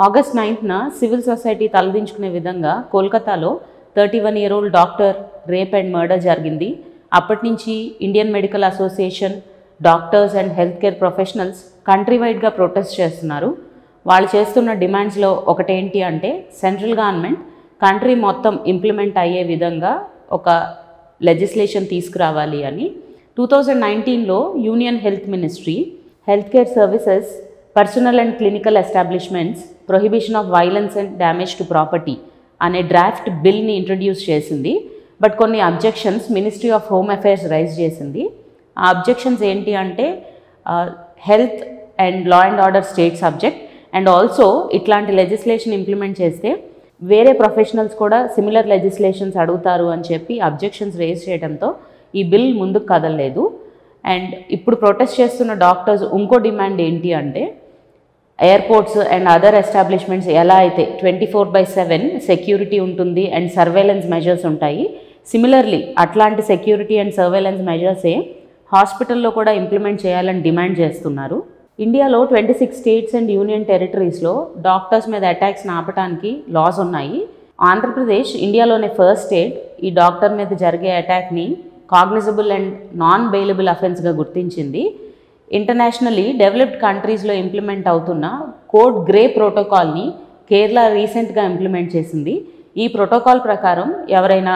August 9న civil society తలదించుకునే విధంగా కోల్కతాలో 31-year-old doctor rape and murder జరిగింది. అప్పటి నుంచి Indian medical association, doctors and health care professionals country వైడ్గా ప్రొటెస్ట్ చేస్తున్నారు. వాళ్ళు చేస్తున్న డిమాండ్స్లో ఒకటేంటి అంటే సెంట్రల్ గవర్నమెంట్ కంట్రీ మొత్తం ఇంప్లిమెంట్ అయ్యే విధంగా ఒక లెజిస్లేషన్ తీసుకురావాలి అని. 2019లో union health ministry health care services, personnel and clinical establishments, prohibition of violence and damage to property అనే డ్రాఫ్ట్ బిల్ని ఇంట్రడ్యూస్ చేసింది. బట్ కొన్ని objections ministry of home affairs raise చేసింది. ఆ అబ్జెక్షన్స్ ఏంటి అంటే health and law and order state subject, and also ఇట్లాంటి legislation implement చేస్తే వేరే ప్రొఫెషనల్స్ కూడా సిమిలర్ లెజిస్లేషన్స్ అడుగుతారు అని చెప్పి అబ్జెక్షన్స్ రేజ్ చేయడంతో ఈ బిల్ ముందుకు కదలలేదు. అండ్ ఇప్పుడు ప్రొటెస్ట్ చేస్తున్న డాక్టర్స్ ఇంకో డిమాండ్ ఏంటి అంటే ఎయిర్పోర్ట్స్ అండ్ అదర్ ఎస్టాబ్లిష్మెంట్స్ ఎలా అయితే 24/7 సెక్యూరిటీ ఉంటుంది అండ్ సర్వేలెన్స్ మెజర్స్ ఉంటాయి, సిమిలర్లీ అట్లాంటి సెక్యూరిటీ అండ్ సర్వేలెన్స్ మెజర్సే హాస్పిటల్లో కూడా ఇంప్లిమెంట్ చేయాలని డిమాండ్ చేస్తున్నారు. ఇండియాలో 26 స్టేట్స్ అండ్ యూనియన్ టెరిటరీస్లో డాక్టర్స్ మీద అటాక్స్ని ఆపడానికి లాస్ ఉన్నాయి. ఆంధ్రప్రదేశ్ ఇండియాలోనే ఫస్ట్ స్టేట్ ఈ డాక్టర్ మీద జరిగే అటాక్ని కాగ్నిజబుల్ అండ్ నాన్ బెయిలబుల్ అఫెన్స్గా గుర్తించింది. ఇంటర్నేషనల్లీ డెవలప్డ్ కంట్రీస్లో ఇంప్లిమెంట్ అవుతున్న కోడ్ గ్రే ప్రోటోకాల్ని కేరళ రీసెంట్గా ఇంప్లిమెంట్ చేసింది. ఈ ప్రోటోకాల్ ప్రకారం ఎవరైనా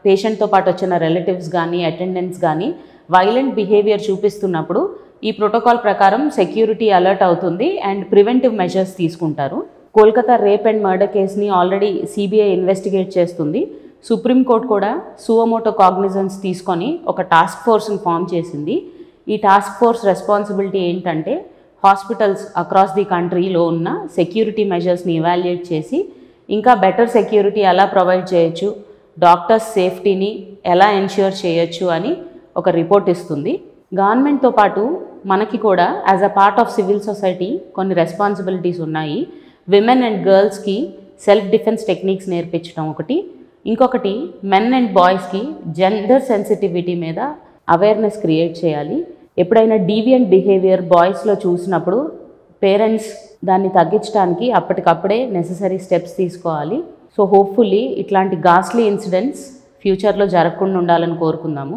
పేషెంట్తో పాటు వచ్చిన రిలేటివ్స్ కానీ అటెండెంట్స్ కానీ వైలెంట్ బిహేవియర్ చూపిస్తున్నప్పుడు ఈ ప్రోటోకాల్ ప్రకారం సెక్యూరిటీ అలర్ట్ అవుతుంది అండ్ ప్రివెంటివ్ మెజర్స్ తీసుకుంటారు. కోల్కతా రేప్ అండ్ మర్డర్ కేసుని ఆల్రెడీ సిబిఐ ఇన్వెస్టిగేట్ చేస్తుంది. సుప్రీంకోర్టు కూడా సువోమోటో కాగ్నిజెన్స్ తీసుకొని ఒక టాస్క్ ఫోర్స్ని ఫామ్ చేసింది. ఈ టాస్క్ ఫోర్స్ రెస్పాన్సిబిలిటీ ఏంటంటే హాస్పిటల్స్ అక్రాస్ ది కంట్రీలో ఉన్న సెక్యూరిటీ మెజర్స్ని ఇవాల్యుయేట్ చేసి ఇంకా బెటర్ సెక్యూరిటీ ఎలా ప్రొవైడ్ చేయొచ్చు, డాక్టర్స్ సేఫ్టీని ఎలా ఎన్ష్యూర్ చేయొచ్చు అని ఒక రిపోర్ట్ ఇస్తుంది. గవర్నమెంట్తో పాటు మనకి కూడా as a part of civil society కొన్ని రెస్పాన్సిబిలిటీస్ ఉన్నాయి. విమెన్ అండ్ గర్ల్స్కి సెల్ఫ్ డిఫెన్స్ టెక్నిక్స్ నేర్పించడం ఒకటి, ఇంకొకటి మెన్ అండ్ బాయ్స్కి జెండర్ సెన్సిటివిటీ మీద అవేర్నెస్ క్రియేట్ చేయాలి. ఎప్పుడైనా డీవియంట్ బిహేవియర్ బాయ్స్లో చూసినప్పుడు పేరెంట్స్ దాన్ని తగ్గించడానికి అప్పటికప్పుడే నెససరీ స్టెప్స్ తీసుకోవాలి. సో హోప్ఫుల్లీ ఇట్లాంటి గాస్లీ ఇన్సిడెంట్స్ ఫ్యూచర్లో జరగకుండా ఉండాలని కోరుకుందాము.